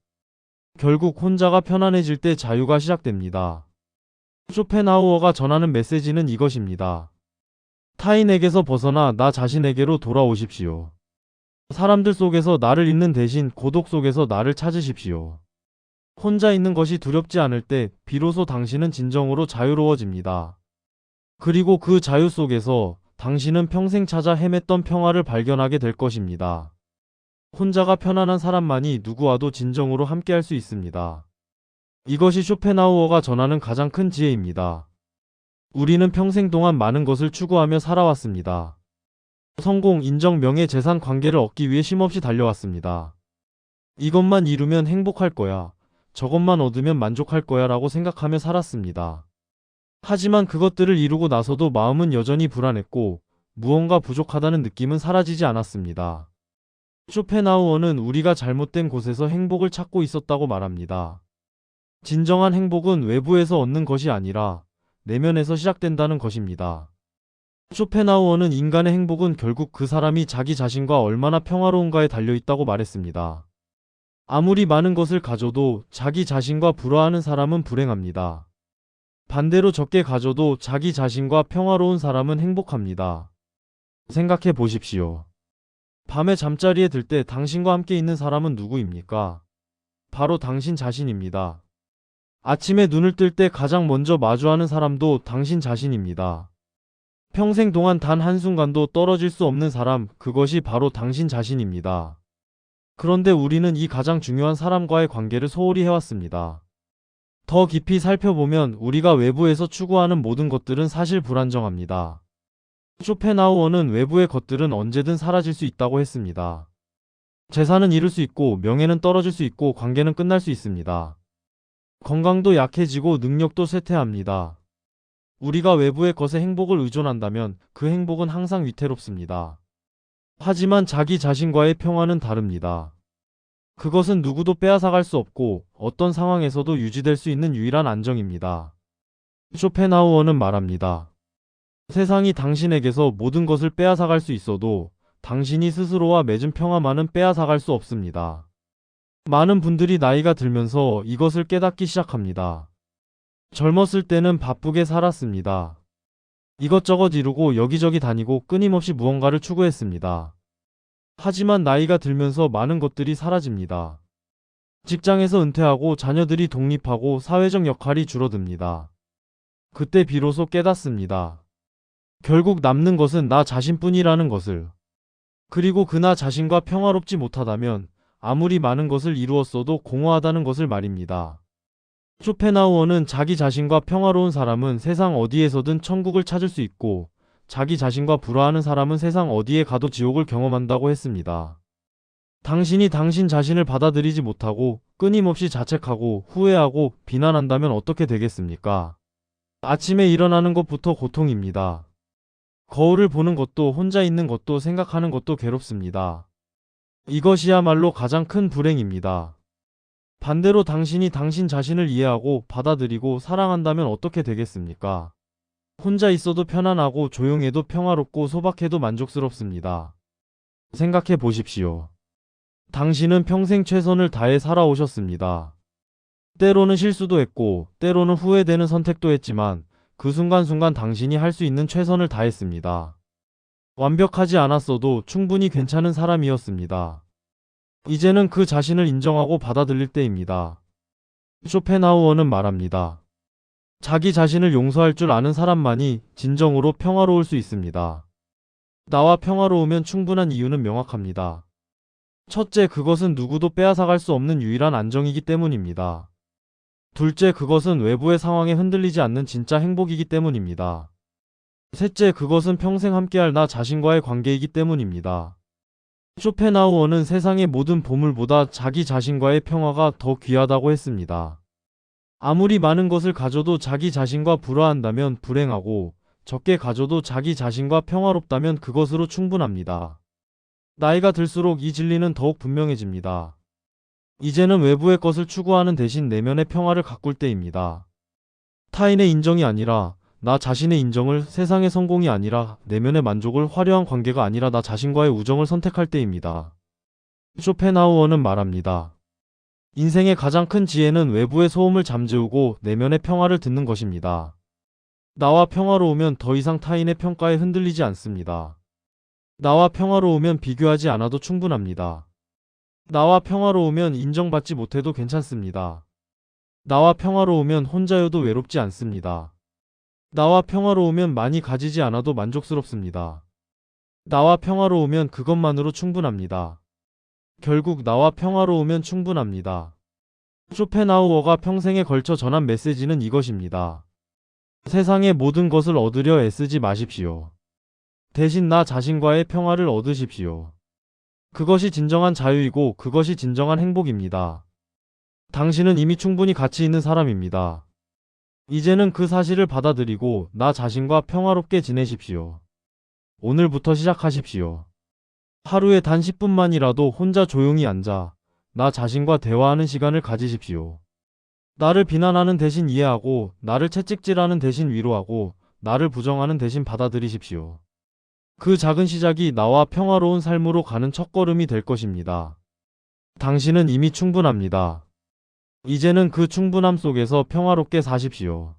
결국 혼자가 편안해질 때 자유가 시작됩니다. 쇼펜하우어가 전하는 메시지는 이것입니다. 타인에게서 벗어나 나 자신에게로 돌아오십시오. 사람들 속에서 나를 잇는 대신 고독 속에서 나를 찾으십시오. 혼자 있는 것이 두렵지 않을 때 비로소 당신은 진정으로 자유로워집니다. 그리고 그 자유 속에서 당신은 평생 찾아 헤맸던 평화를 발견하게 될 것입니다. 혼자가 편안한 사람만이 누구와도 진정으로 함께할 수 있습니다. 이것이 쇼펜하우어가 전하는 가장 큰 지혜입니다. 우리는 평생 동안 많은 것을 추구하며 살아왔습니다. 성공, 인정, 명예, 재산, 관계를 얻기 위해 쉼없이 달려왔습니다. 이것만 이루면 행복할 거야, 저것만 얻으면 만족할 거야 라고 생각하며 살았습니다. 하지만 그것들을 이루고 나서도 마음은 여전히 불안했고 무언가 부족하다는 느낌은 사라지지 않았습니다. 쇼펜하우어는 우리가 잘못된 곳에서 행복을 찾고 있었다고 말합니다. 진정한 행복은 외부에서 얻는 것이 아니라 내면에서 시작된다는 것입니다. 쇼펜하우어는 인간의 행복은 결국 그 사람이 자기 자신과 얼마나 평화로운가에 달려있다고 말했습니다. 아무리 많은 것을 가져도 자기 자신과 불화하는 사람은 불행합니다. 반대로 적게 가져도 자기 자신과 평화로운 사람은 행복합니다. 생각해 보십시오. 밤에 잠자리에 들 때 당신과 함께 있는 사람은 누구입니까? 바로 당신 자신입니다. 아침에 눈을 뜰 때 가장 먼저 마주하는 사람도 당신 자신입니다. 평생 동안 단 한순간도 떨어질 수 없는 사람, 그것이 바로 당신 자신입니다. 그런데 우리는 이 가장 중요한 사람과의 관계를 소홀히 해왔습니다. 더 깊이 살펴보면 우리가 외부에서 추구하는 모든 것들은 사실 불안정합니다. 쇼펜하우어는 외부의 것들은 언제든 사라질 수 있다고 했습니다. 재산은 잃을 수 있고 명예는 떨어질 수 있고 관계는 끝날 수 있습니다. 건강도 약해지고 능력도 쇠퇴합니다. 우리가 외부의 것에 행복을 의존한다면 그 행복은 항상 위태롭습니다. 하지만 자기 자신과의 평화는 다릅니다. 그것은 누구도 빼앗아갈 수 없고 어떤 상황에서도 유지될 수 있는 유일한 안정입니다. 쇼펜하우어는 말합니다. 세상이 당신에게서 모든 것을 빼앗아갈 수 있어도 당신이 스스로와 맺은 평화만은 빼앗아갈 수 없습니다. 많은 분들이 나이가 들면서 이것을 깨닫기 시작합니다. 젊었을 때는 바쁘게 살았습니다. 이것저것 이루고 여기저기 다니고 끊임없이 무언가를 추구했습니다. 하지만 나이가 들면서 많은 것들이 사라집니다. 직장에서 은퇴하고 자녀들이 독립하고 사회적 역할이 줄어듭니다. 그때 비로소 깨닫습니다. 결국 남는 것은 나 자신뿐이라는 것을. 그리고 그 나 자신과 평화롭지 못하다면 아무리 많은 것을 이루었어도 공허하다는 것을 말입니다. 쇼펜하우어는 자기 자신과 평화로운 사람은 세상 어디에서든 천국을 찾을 수 있고 자기 자신과 불화하는 사람은 세상 어디에 가도 지옥을 경험한다고 했습니다. 당신이 당신 자신을 받아들이지 못하고 끊임없이 자책하고 후회하고 비난한다면 어떻게 되겠습니까? 아침에 일어나는 것부터 고통입니다. 거울을 보는 것도 혼자 있는 것도 생각하는 것도 괴롭습니다. 이것이야말로 가장 큰 불행입니다. 반대로 당신이 당신 자신을 이해하고 받아들이고 사랑한다면 어떻게 되겠습니까? 혼자 있어도 편안하고 조용해도 평화롭고 소박해도 만족스럽습니다. 생각해 보십시오. 당신은 평생 최선을 다해 살아오셨습니다. 때로는 실수도 했고 때로는 후회되는 선택도 했지만 그 순간순간 당신이 할 수 있는 최선을 다했습니다. 완벽하지 않았어도 충분히 괜찮은 사람이었습니다. 이제는 그 자신을 인정하고 받아들일 때입니다. 쇼펜하우어는 말합니다. 자기 자신을 용서할 줄 아는 사람만이 진정으로 평화로울 수 있습니다. 나와 평화로우면 충분한 이유는 명확합니다. 첫째, 그것은 누구도 빼앗아갈 수 없는 유일한 안정이기 때문입니다. 둘째, 그것은 외부의 상황에 흔들리지 않는 진짜 행복이기 때문입니다. 셋째, 그것은 평생 함께할 나 자신과의 관계이기 때문입니다. 쇼펜하우어는 세상의 모든 보물보다 자기 자신과의 평화가 더 귀하다고 했습니다. 아무리 많은 것을 가져도 자기 자신과 불화한다면 불행하고, 적게 가져도 자기 자신과 평화롭다면 그것으로 충분합니다. 나이가 들수록 이 진리는 더욱 분명해집니다. 이제는 외부의 것을 추구하는 대신 내면의 평화를 가꿀 때입니다. 타인의 인정이 아니라 나 자신의 인정을, 세상의 성공이 아니라 내면의 만족을, 화려한 관계가 아니라 나 자신과의 우정을 선택할 때입니다. 쇼펜하우어는 말합니다. 인생의 가장 큰 지혜는 외부의 소음을 잠재우고 내면의 평화를 듣는 것입니다. 나와 평화로우면 더 이상 타인의 평가에 흔들리지 않습니다. 나와 평화로우면 비교하지 않아도 충분합니다. 나와 평화로우면 인정받지 못해도 괜찮습니다. 나와 평화로우면 혼자여도 외롭지 않습니다. 나와 평화로우면 많이 가지지 않아도 만족스럽습니다. 나와 평화로우면 그것만으로 충분합니다. 결국 나와 평화로우면 충분합니다. 쇼펜하우어가 평생에 걸쳐 전한 메시지는 이것입니다. 세상의 모든 것을 얻으려 애쓰지 마십시오. 대신 나 자신과의 평화를 얻으십시오. 그것이 진정한 자유이고 그것이 진정한 행복입니다. 당신은 이미 충분히 가치 있는 사람입니다. 이제는 그 사실을 받아들이고 나 자신과 평화롭게 지내십시오. 오늘부터 시작하십시오. 하루에 단 10분만이라도 혼자 조용히 앉아 나 자신과 대화하는 시간을 가지십시오. 나를 비난하는 대신 이해하고, 나를 채찍질하는 대신 위로하고, 나를 부정하는 대신 받아들이십시오. 그 작은 시작이 나와 평화로운 삶으로 가는 첫걸음이 될 것입니다. 당신은 이미 충분합니다. 이제는 그 충분함 속에서 평화롭게 사십시오.